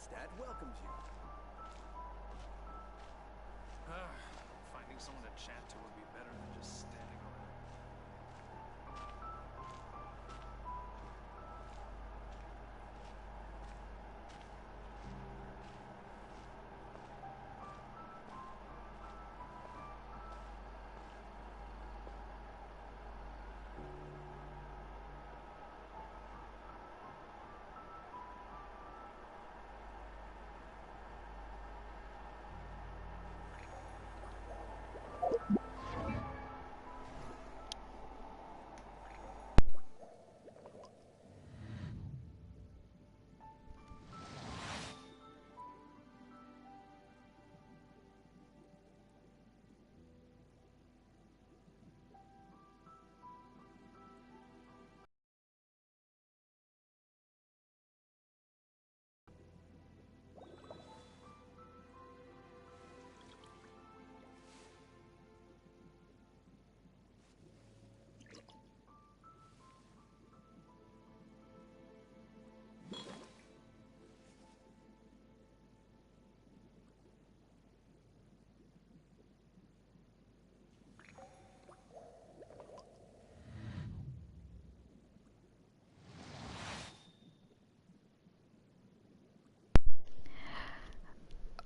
Mondstadt welcomes you. Finding someone to chat to would be better than just standing around.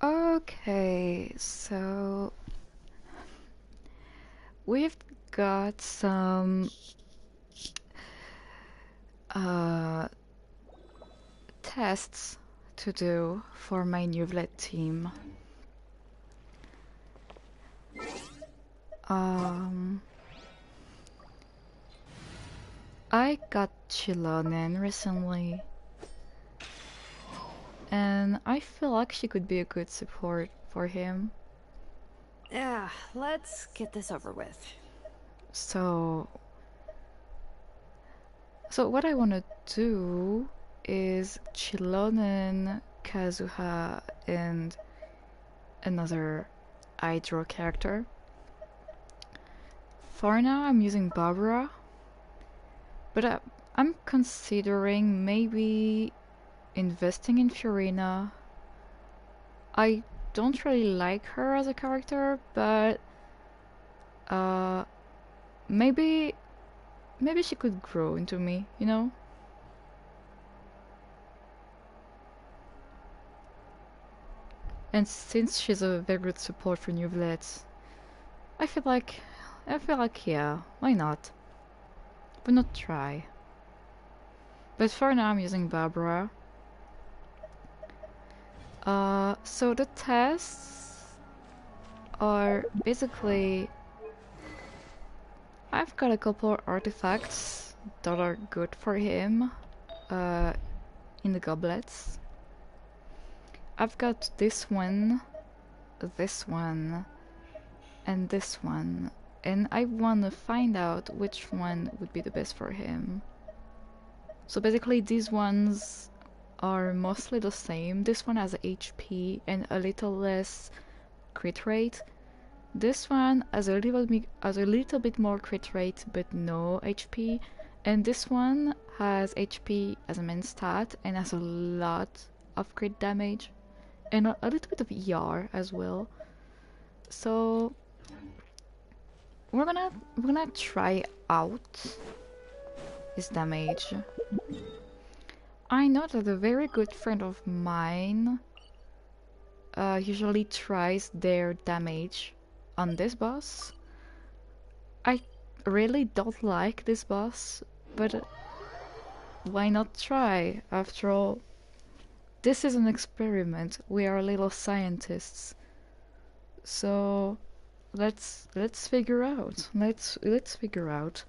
Okay, so we've got some uh, tests to do for my new Vlet team. Um, I got Chilonen recently, and I feel like she could be a good support for him. Yeah, let's get this over with. So what I want to do is Chilonen, Kazuha, and another Hydro character. For now, I'm using Barbara, but I'm considering maybe investing in Fiorina. I don't really like her as a character, but uh, maybe she could grow into me, you know? And since she's a very good support for new Vlets, I feel like yeah, why not? Why not try? But for now, I'm using Barbara. So the tests are basically I've got a couple of artifacts that are good for him in the goblets. I've got this one, and this one, and I want to find out which one would be the best for him. So basically these ones are mostly the same. This one has HP and a little less crit rate. This one has a little bit more crit rate but no HP, and this one has HP as a main stat and has a lot of crit damage and a little bit of ER as well. So we're gonna try out his damage. I know that a very good friend of mine usually tries their damage on this boss. I really don't like this boss, but why not try? After all, this is an experiment. We are little scientists. So let's figure out. Let's figure out.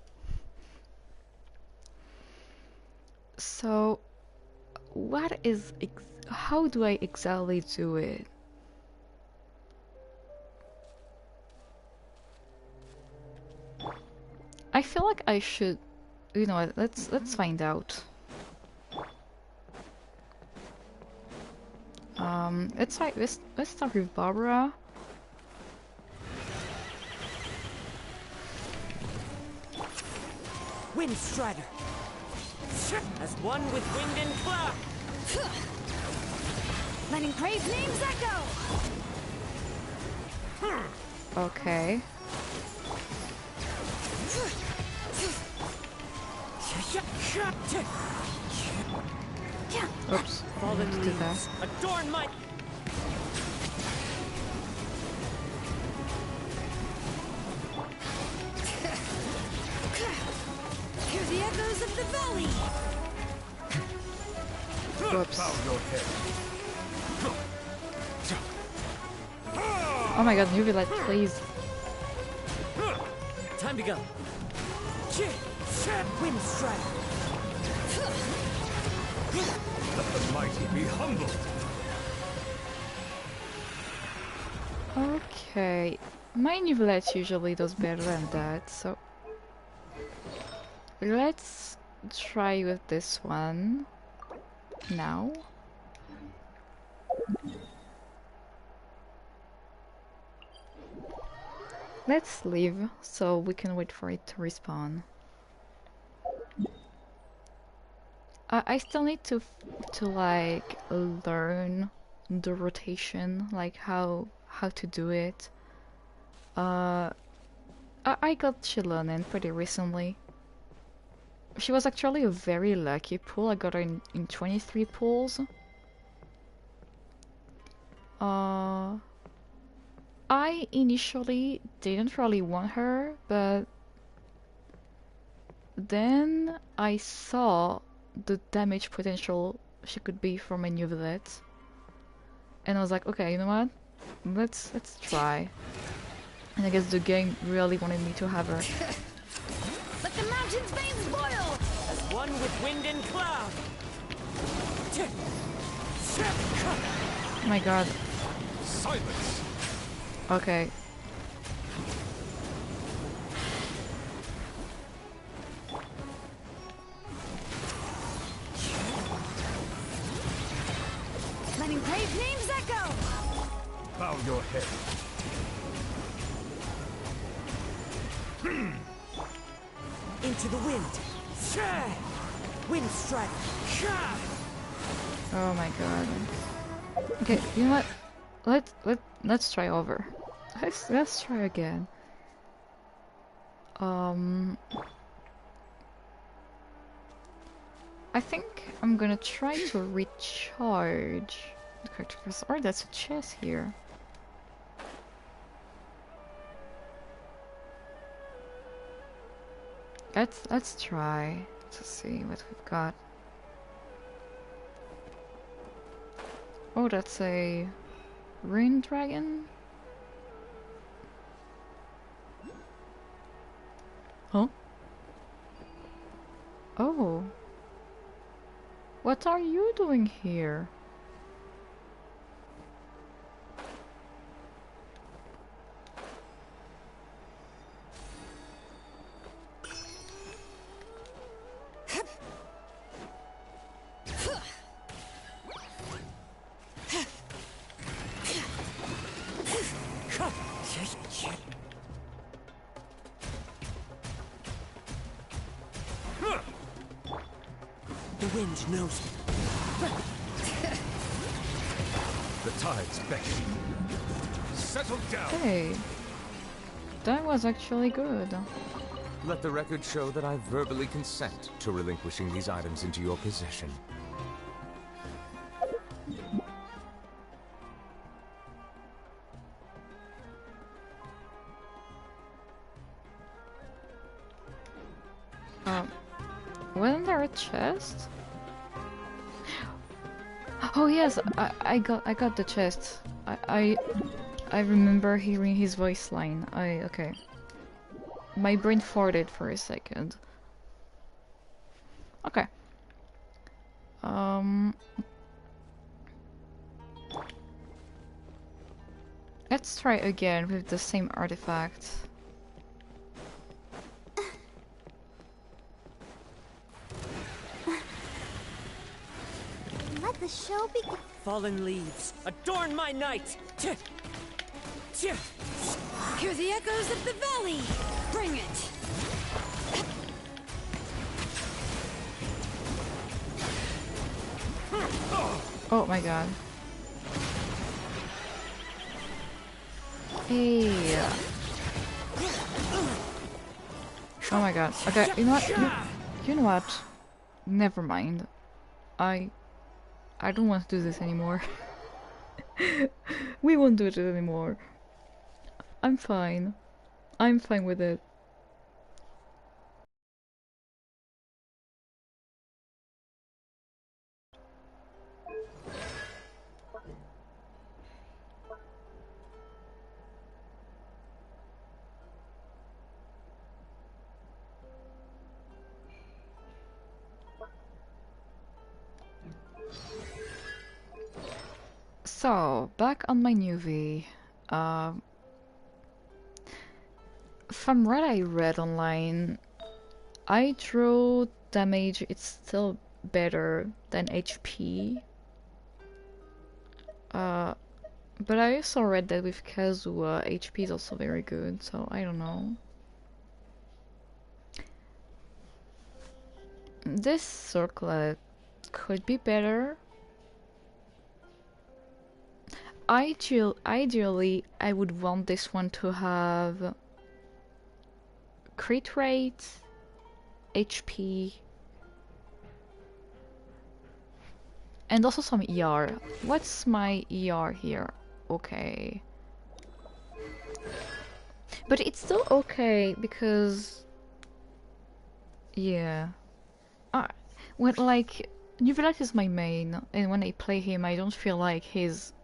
So how do I exactly do it? I feel like I should, you know what, let's find out. Let's start with Barbara. Wind Strider! As one with wind and cloud! Letting brave names echo! Okay. Oops. Fallen Did that. leaves, adorn my... Hear the echoes of the valley! Whoops. Oh my god, Nuvilet, please. Time to go. Wind strike. Let the mighty be humbled. Okay. My Nuvilet usually does better than that, so... Let's try with this one. Now. Let's leave so we can wait for it to respawn. I still need to like learn the rotation, like how to do it. I got Shilonen pretty recently. She was actually a very lucky pull. I got her in 23 pulls. I initially didn't really want her, but then I saw the damage potential she could be for my Nuvilet, and I was like, okay, you know what? Let's try. And I guess the game really wanted me to have her. Let the mountain's veins boil! As one with wind and cloud! Oh my god. Silence! Okay. Letting brave names echo! Bow your head. Into the wind! Wind strike! Oh my god. Okay, you know what? Let's try over. Let's try again. I think I'm gonna try to recharge the character first. Or that's a chest here. Let's try to see what we've got. Oh, that's a rain dragon. Huh? Oh. What are you doing here? The wind knows me. The tide's beckon. Settle down. Hey. That was actually good. Let the record show that I verbally consent to relinquishing these items into your possession. Wasn't there a chest? Oh yes, I got the chest. I remember hearing his voice line. Okay. My brain farted for a second. Okay. Let's try again with the same artifact. Let the show begin. Fallen leaves, adorn my night! Hear the echoes of the valley! Bring it! Oh my god. Hey. Oh my god. Okay, you know what? You know what? Never mind. I don't want to do this anymore. We won't do it anymore. I'm fine. I'm fine with it. So, back on my newbie. From what I read online, I draw damage, it's still better than HP. But I also read that with Kazuha, HP is also very good, so I don't know. This circlet could be better. Ideally, I would want this one to have crit rate, HP, and also some ER. What's my ER here? Okay. But it's still okay because... yeah. When, like, Nuvilat is my main, and when I play him I don't feel like his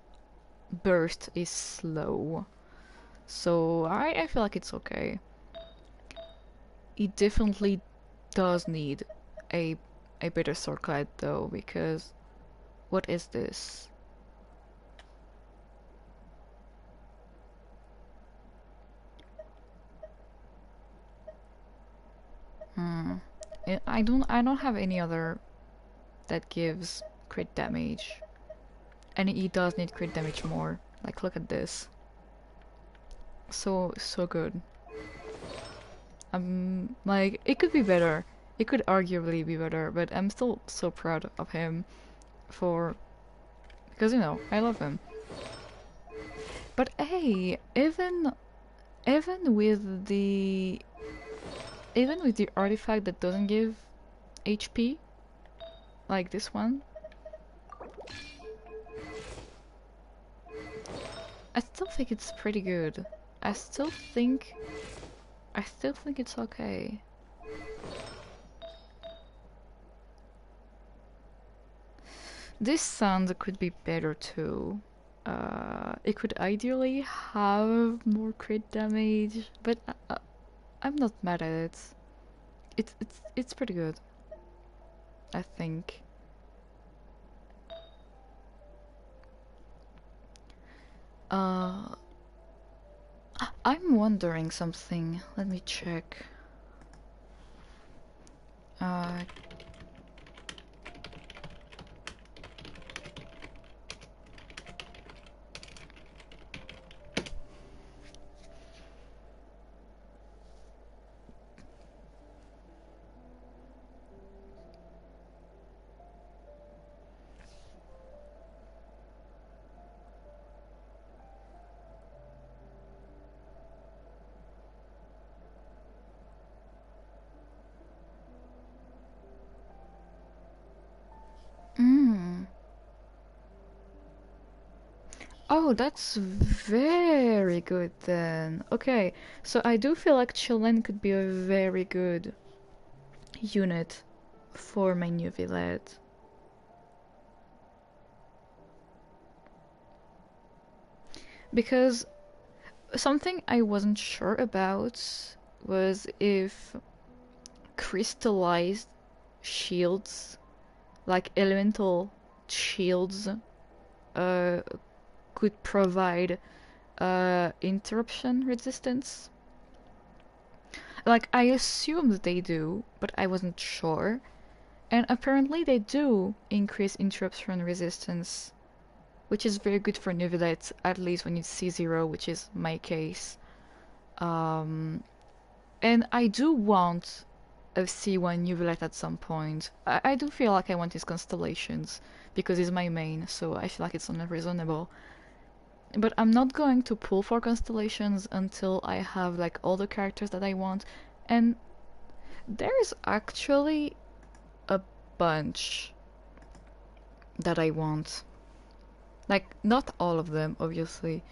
burst is slow. So I feel like it's okay. It definitely does need a better circlet though, because... what is this? I don't have any other that gives crit damage. And he does need crit damage more. Like, look at this. So good. Like, it could be better. It could arguably be better, but I'm still so proud of him because, you know, I love him. But hey, even with the artifact that doesn't give HP, like this one, I still think it's pretty good. I still think it's okay. This sound could be better too. It could ideally have more crit damage, but I'm not mad at it. It's pretty good, I think. I'm wondering something. Let me check. Uh, Oh, that's very good then. Okay, so I do feel like Chilen could be a very good unit for my new village. Because something I wasn't sure about was if crystallized shields, like elemental shields, could provide interruption resistance. Like, I assumed they do, but I wasn't sure. And apparently they do increase interruption resistance, which is very good for Nuvilates, at least when it's C0, which is my case. And I do want a C1 Nuvilate at some point. I do feel like I want his constellations, because he's my main, so I feel like it's unreasonable. But I'm not going to pull for constellations until I have like all the characters that I want. And there's actually a bunch that I want. Like not all of them, obviously.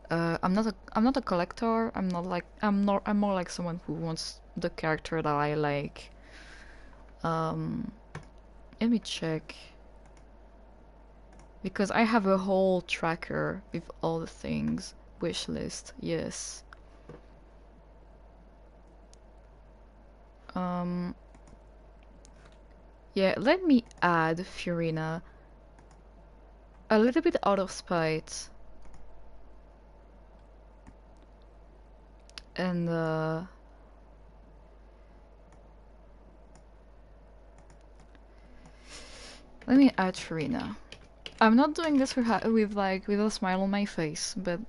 I'm not a collector. I'm more like someone who wants the character that I like. Let me check. Because I have a whole tracker with all the things. Wish list, yes. Yeah, let me add Fiorina. A little bit out of spite. And let me add Fiorina. I'm not doing this with with a smile on my face, but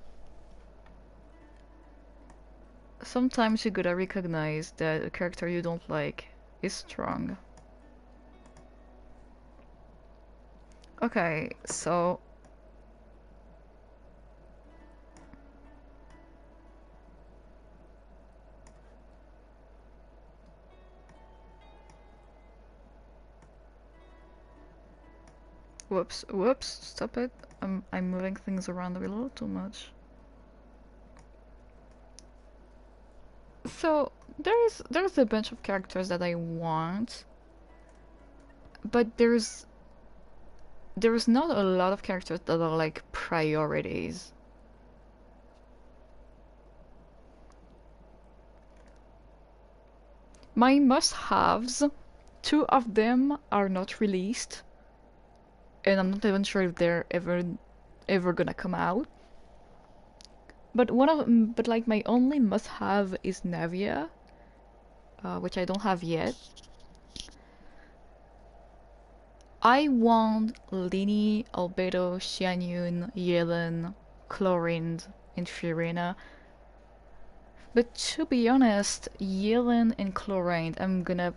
sometimes you gotta recognize that a character you don't like is strong. Okay, so whoops, stop it. I'm moving things around a little too much. So there's a bunch of characters that I want, but there's not a lot of characters that are like priorities. My must-haves, two of them are not released, and I'm not even sure if they're ever gonna come out. But like my only must-have is Navia, which I don't have yet. I want Lini, Albedo, Xianyun, Yellen, Chlorinde, and Fiorina. But to be honest, Yellen and Chlorinde I'm gonna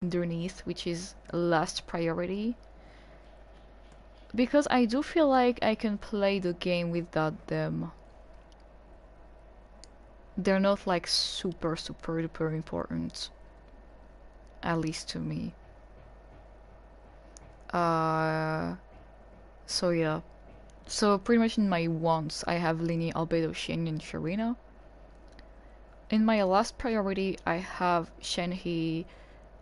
underneath, which is last priority. Because I do feel like I can play the game without them. They're not like super duper important. At least to me. So yeah. So pretty much in my wants, I have Lini, Albedo, Shen, and Sharina. In my last priority, I have Shenhe,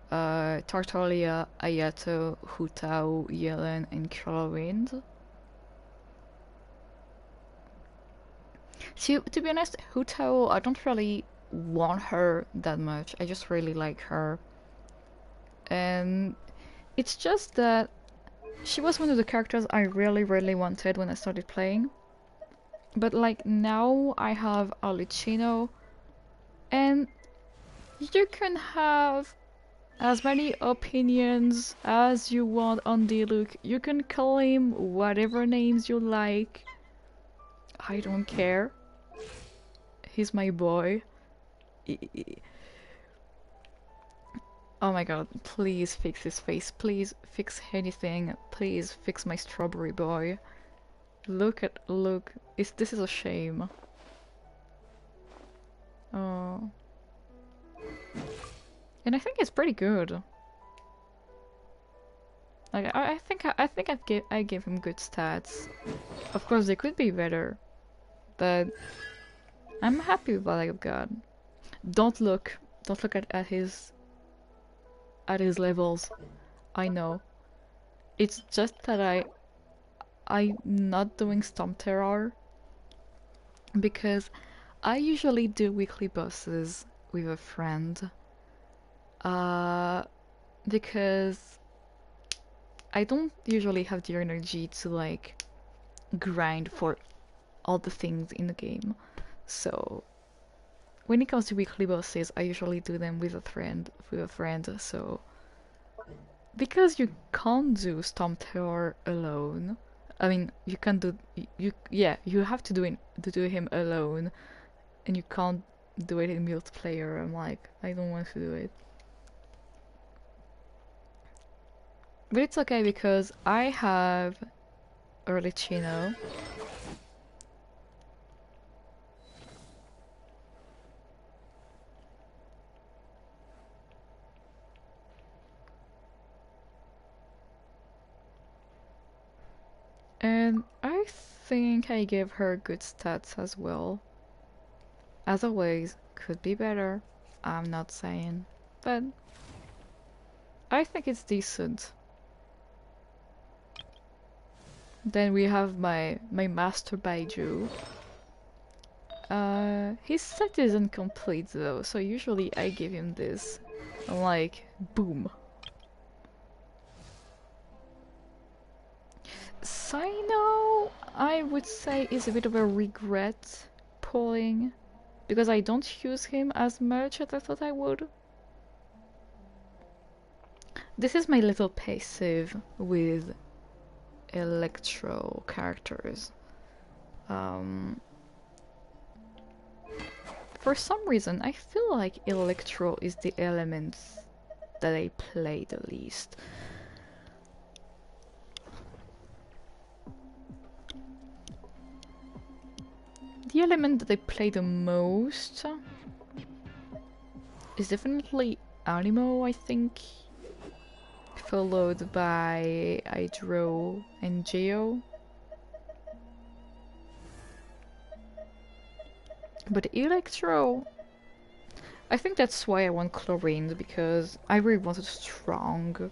Tartaglia, Ayato, Hu Tao, Yellen, and Chlorinde. See, to be honest, Hu Tao, I don't really want her that much. I just really like her. And it's just that she was one of the characters I really wanted when I started playing. But like now I have Alicino, and you can have as many opinions as you want on Diluc. You can call him whatever names you like. I don't care. He's my boy. Oh my god, please fix his face. Please fix anything. Please fix my strawberry boy. Look. This is a shame. Oh. And I think it's pretty good. Like I think I gave him good stats. Of course they could be better, but I'm happy with what I've got. Don't look at his levels. I know. It's just that I'm not doing Stomp Terror because I usually do weekly bosses with a friend. Because I don't usually have the energy to like grind for all the things in the game. So when it comes to weekly bosses, I usually do them with a friend. So because you can't do Stomp Terror alone. I mean, you can do you have to do him alone, and you can't do it in multiplayer. I'm like, I don't want to do it. But it's okay because I have early Chino. And I think I gave her good stats as well. As always, could be better. I'm not saying, but I think it's decent. Then we have my master Baiju. His set is incomplete though, so usually I give him this. Like, boom. Sino, I would say, is a bit of a regret pulling, because I don't use him as much as I thought I would. This is my little passive with electro characters. For some reason, I feel like electro is the element that I play the least. The element that I play the most is definitely Animo, I think, followed by Hydro and Geo. But Electro, I think that's why I want Chlorine, because I really wanted strong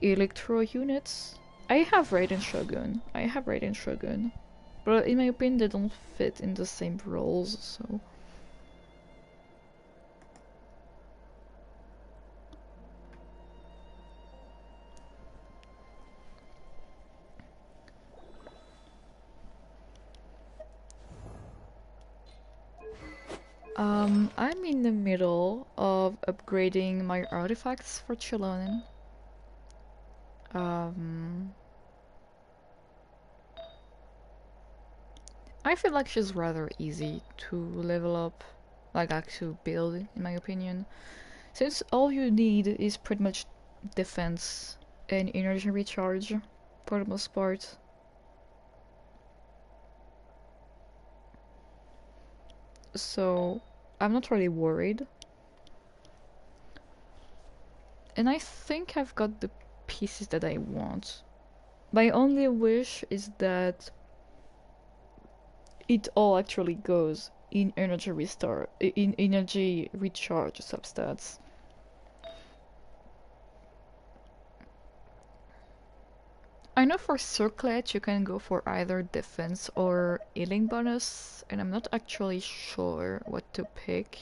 Electro units. I have Raiden Shogun, but in my opinion they don't fit in the same roles, so... I'm in the middle of upgrading my artifacts for Chilonin. I feel like she's rather easy to level up, like to build, in my opinion. Since all you need is pretty much defense and energy recharge, for the most part. So, I'm not really worried. And I think I've got the pieces that I want. My only wish is that it all actually goes in energy restore, in energy recharge substats. I know for Circlet you can go for either defense or healing bonus, and I'm not actually sure what to pick.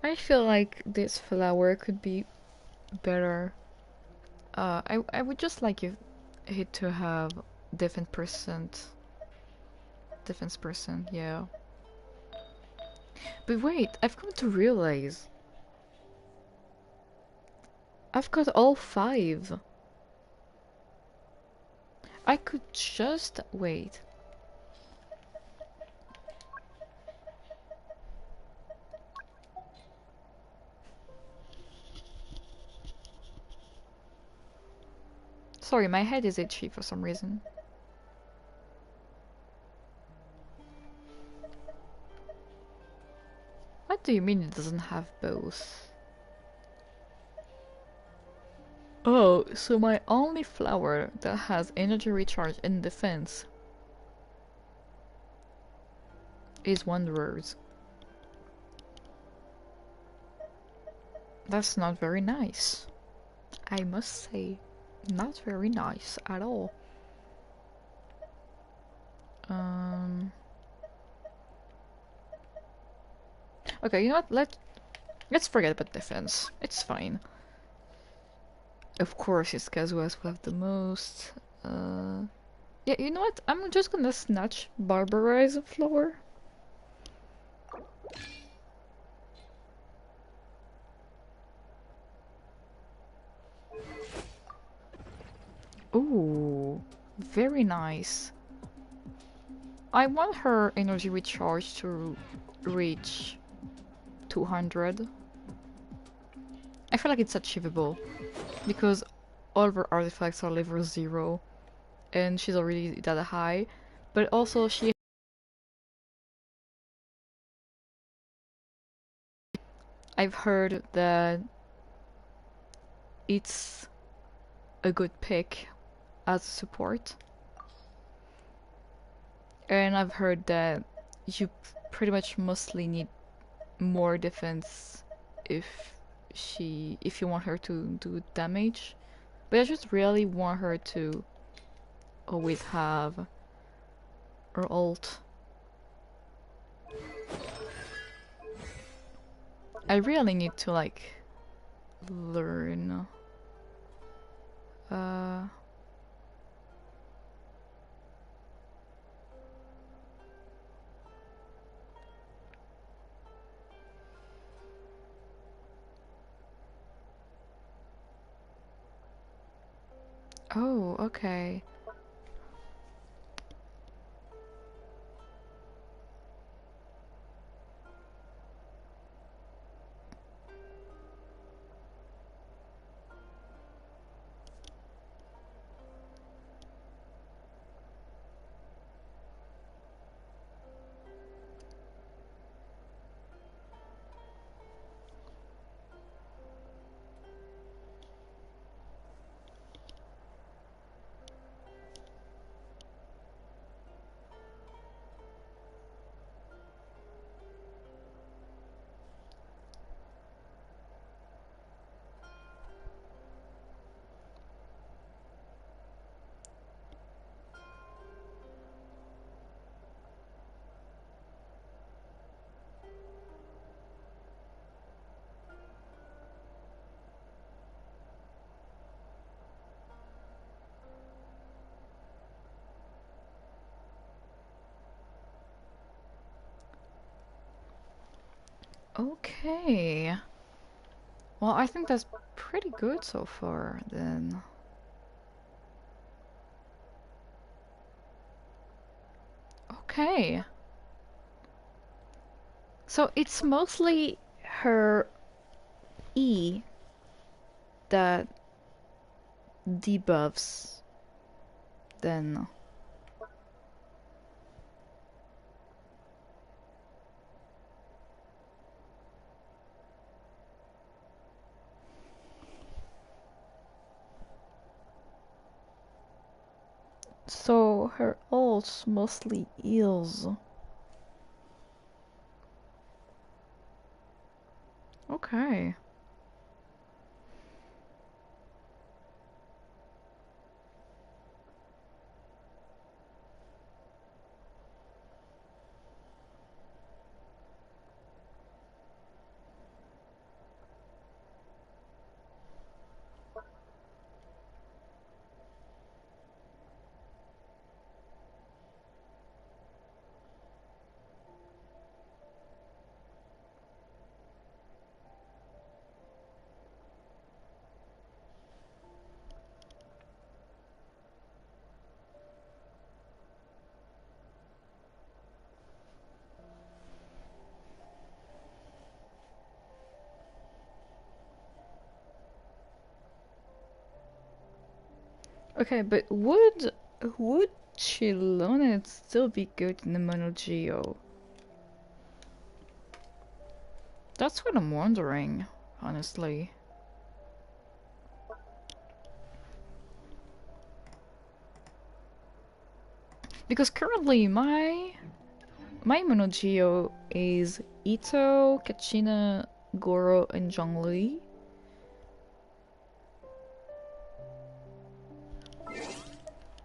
I feel like this flower could be better. I would just like it to have defense percent. Defense percent, yeah. But wait, I've come to realize I've got all 5. I could just wait. Sorry, my head is itchy for some reason. What do you mean it doesn't have both? Oh, so my only flower that has energy recharge and defense is Wanderers. That's not very nice. I must say, not very nice at all. Okay, you know what? Let's forget about defense. It's fine. Of course, it's Kazuha's who have the most. Yeah, you know what? I'm just gonna snatch Barbarize Flower. Ooh, very nice. I want her energy recharge to reach 200. I feel like it's achievable because all of her artifacts are level 0 and she's already that high, but also I've heard that it's a good pick as support, and I've heard that you pretty much mostly need more defense if if you want her to do damage, but I just really want her to always have her ult. I really need to like learn uh oh, okay. Okay. Well, I think that's pretty good so far then. Okay. So it's mostly her E that debuffs then. So her ults mostly heals. Okay. Okay, but would Chilona still be good in the Mono Geo? That's what I'm wondering, honestly. Because currently my Mono Geo is Ito, Kachina, Goro, and Zhongli.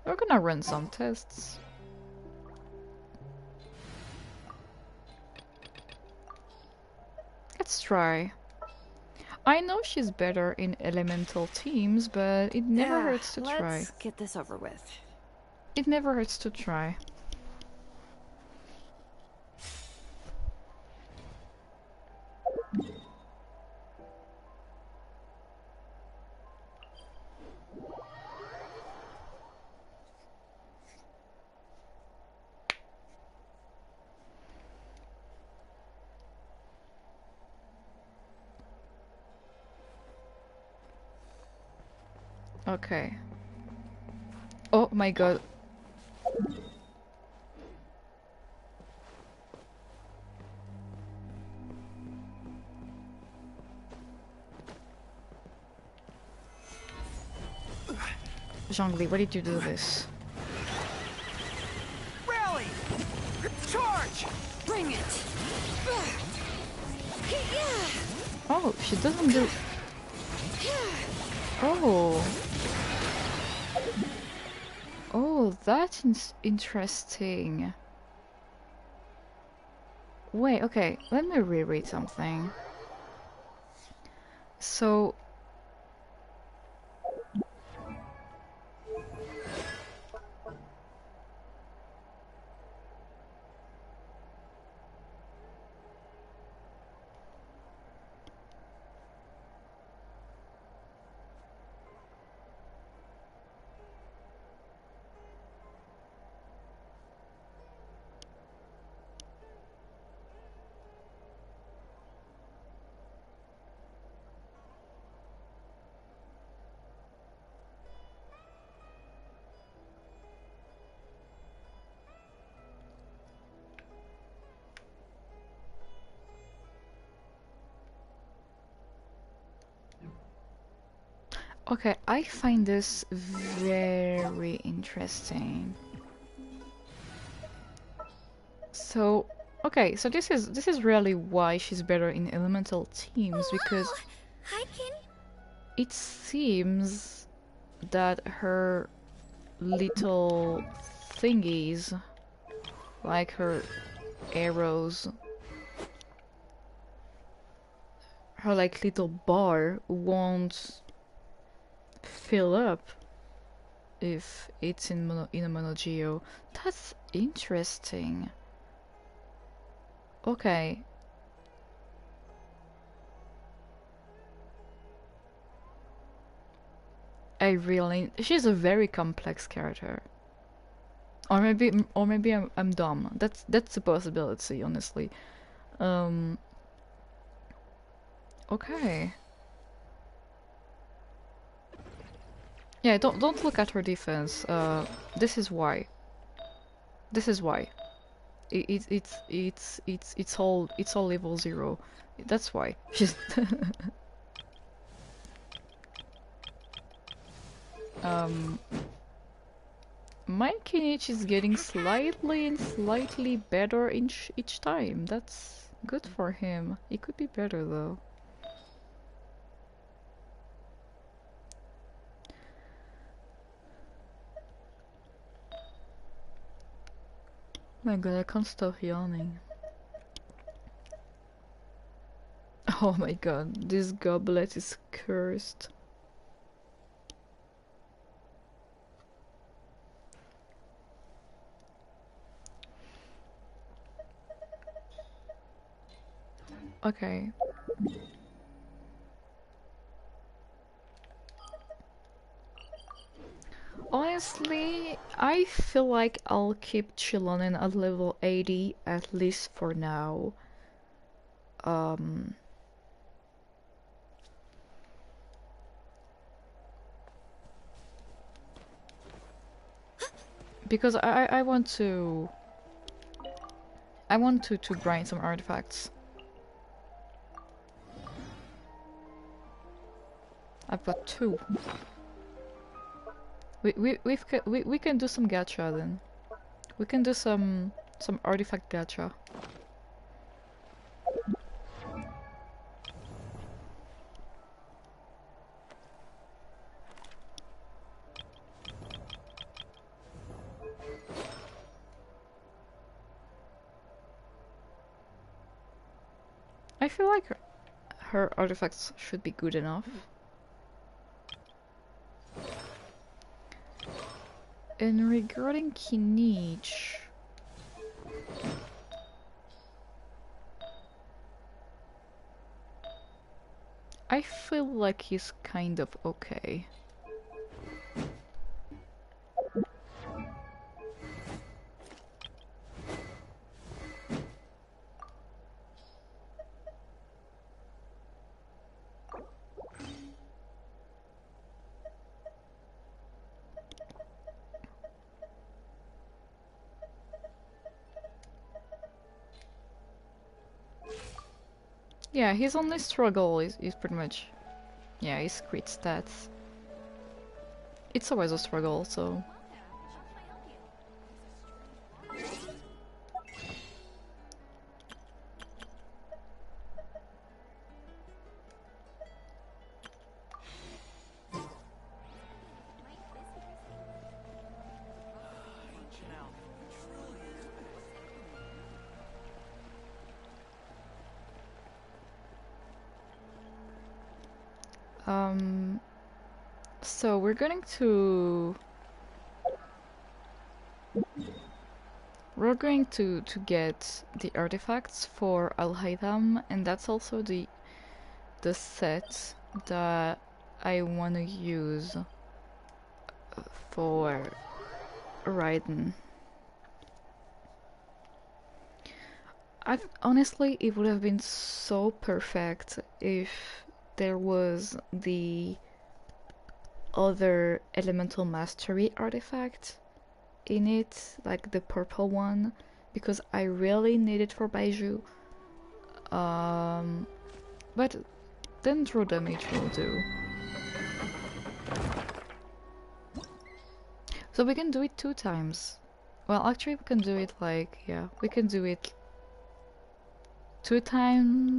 We're gonna run some tests. Let's try. I know she's better in elemental teams, but it never hurts to try. Let's get this over with. It never hurts to try. Okay. Oh my god. Zhongli, why did you do this? Rally! Charge! Bring it! Oh, she doesn't do... Oh. Oh, that's interesting. Wait, okay, let me reread something. So... Okay, I find this very interesting. So, okay, so this is really why she's better in elemental teams, because I can. it seems that her little thingies, like her arrows, her like little bar won't fill up if it's in a mono geo. That's interesting. Okay. She's a very complex character. Or maybe I'm dumb. That's a possibility, honestly. Um okay. Yeah, don't look at her defense. This is why. This is why. It's all level 0. That's why. She's my Kinich is getting slightly and slightly better each time. That's good for him. It could be better though. My god, I can't stop yawning. Oh my god, this goblet is cursed. Okay. Honestly, I feel like I'll keep Chilonin at level 80 at least for now. Because I want to grind some artifacts. I've got 2. We can do some gacha then. We can do some artifact gacha. I feel like her artifacts should be good enough. And regarding Kinich, I feel like he's kind of okay. Yeah, his only struggle is pretty much, yeah, his crit stats. It's always a struggle, so. So we're going to get the artifacts for Al-Haytham, and that's also the set that I want to use for Raiden. Honestly, it would have been so perfect if there was the other elemental mastery artifact in it, like the purple one, because I really need it for Baiju. But then throw damage will do. So we can do it 2 times. Well, actually we can do it like, yeah, we can do it 2 times,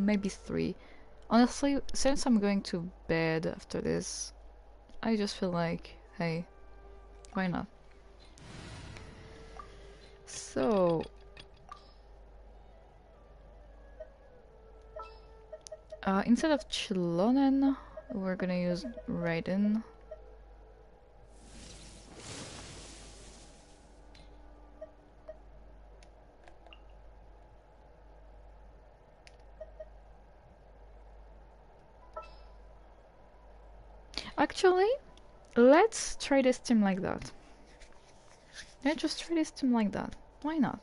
maybe 3. Honestly, since I'm going to bed after this, I just feel like, hey, why not? So, instead of Chilonen, we're gonna use Raiden. Actually, let's try this team like that. Let's just try this team like that. Why not?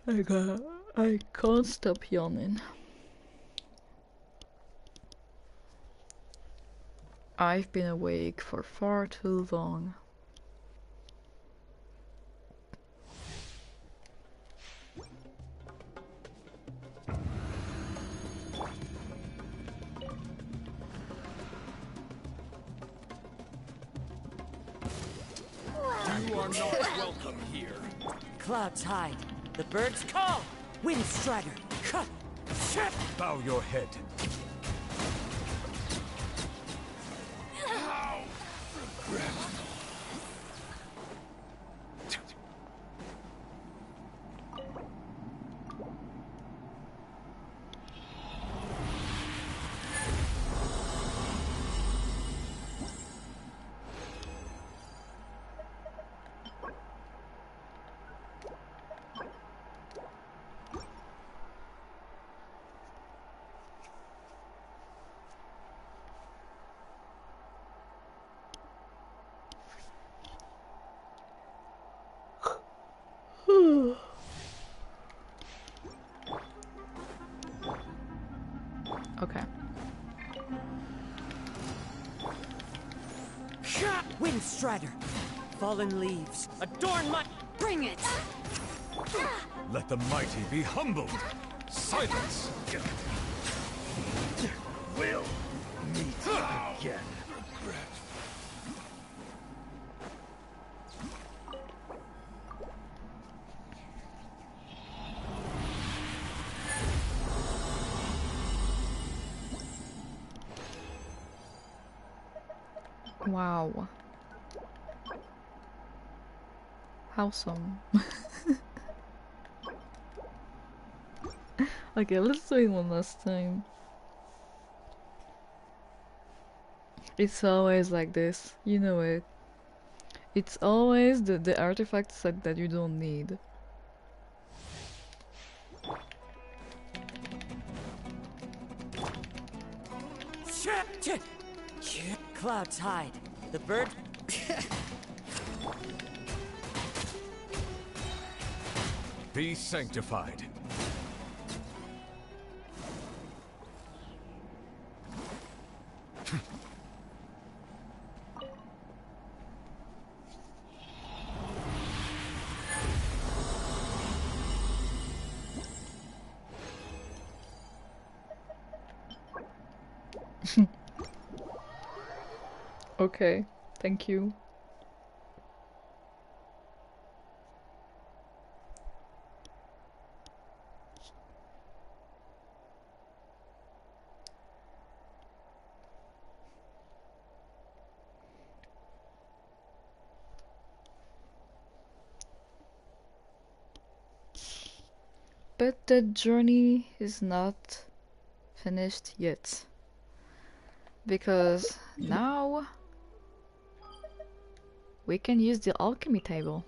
I can't stop yawning. I've been awake for far too long. You are not welcome here. Clouds hide. The birds call. Wind strider. Cut. Shit. Bow your head. Okay. Wind strider. Fallen leaves. Adorn my. Bring it. Let the mighty be humbled. Silence. Will meet again. Wow. Awesome. Okay, let's do it one last time. It's always like this, you know it. It's always the artifact set that you don't need. Clouds hide. The bird. Be sanctified. Okay, thank you. But the journey is not finished yet. Because now we can use the alchemy table.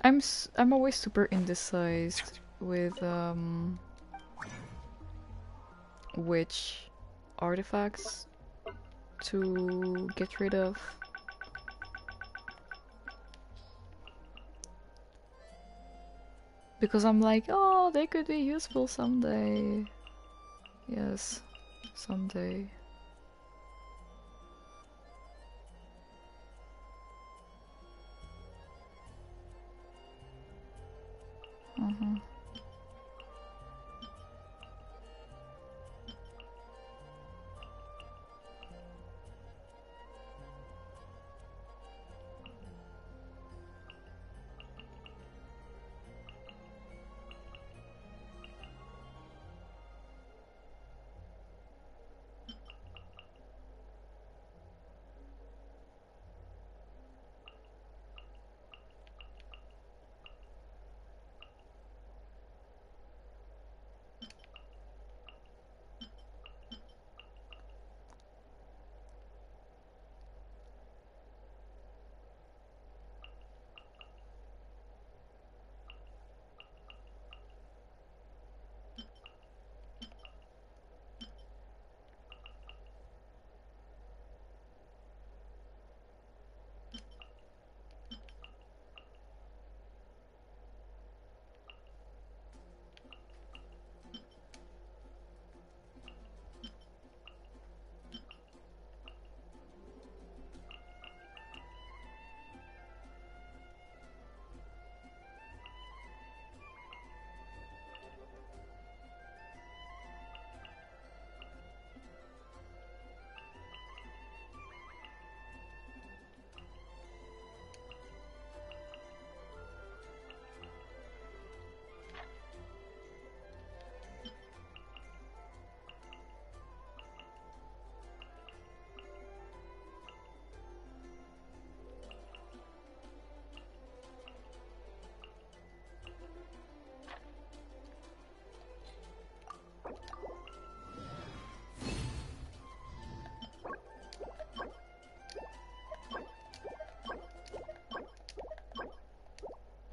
I'm always super indecised with which artifacts to get rid of. Because I'm like, oh, they could be useful someday. Yes, someday. Uh-huh.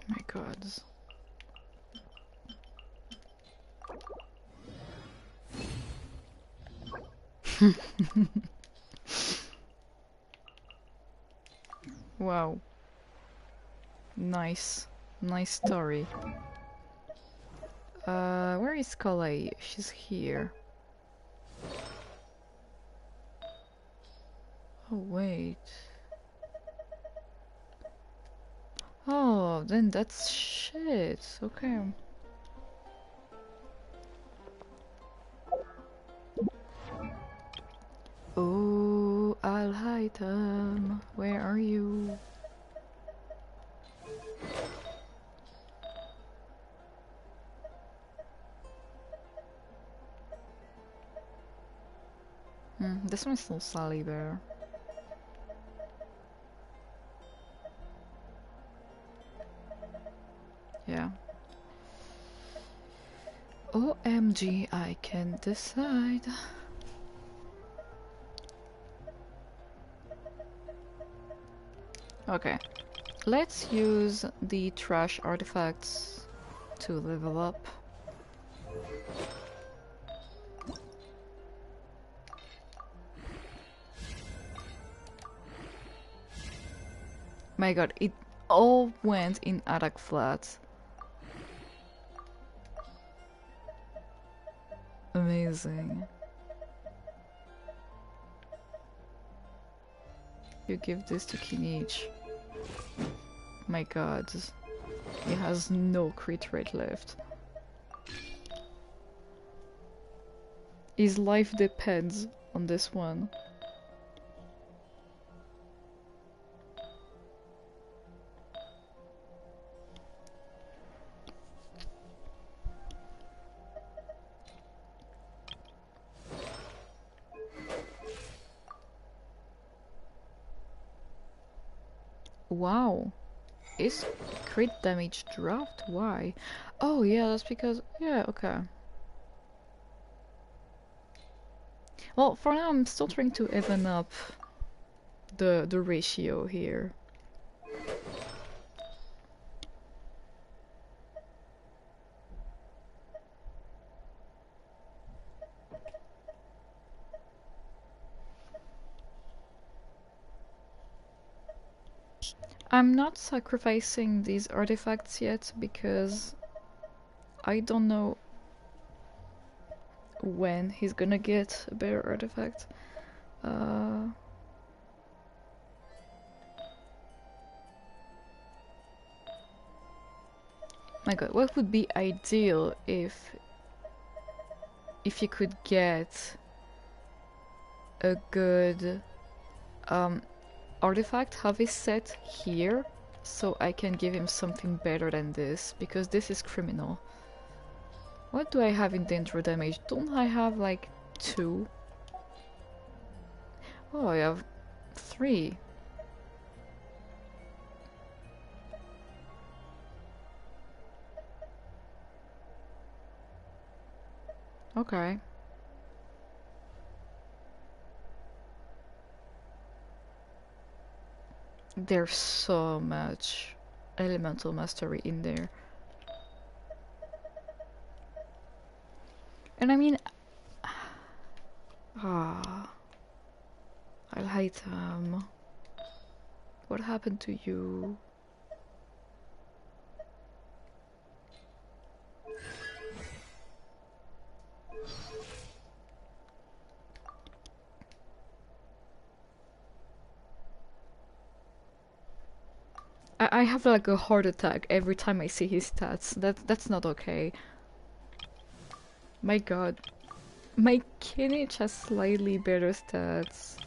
My god. Wow. Nice. Nice story. Where is Calais? She's here. Oh, wait. Oh, then that's shit. Okay. Oh, I'll hide them. Where are you? This one's still Sally Bear. Yeah. OMG, I can't decide. Okay. Let's use the trash artifacts to level up. My god, it all went in attack flat. Amazing. You give this to Kinich. My god. He has no crit rate left. His life depends on this one. Wow. Is crit damage dropped? Why? Oh yeah, that's because... yeah, okay. Well, for now I'm still trying to even up the ratio here. I'm not sacrificing these artifacts yet because I don't know when he's gonna get a better artifact. My god, what would be ideal if you could get a good artifact, have it set here, so I can give him something better than this, because this is criminal. What do I have in danger damage? Don't I have like 2? Oh, I have 3. Okay. There's so much elemental mastery in there. And I mean... ah... I'll hate him. What happened to you? I have like a heart attack every time I see his stats. That's not okay. My god. My Kinich has slightly better stats.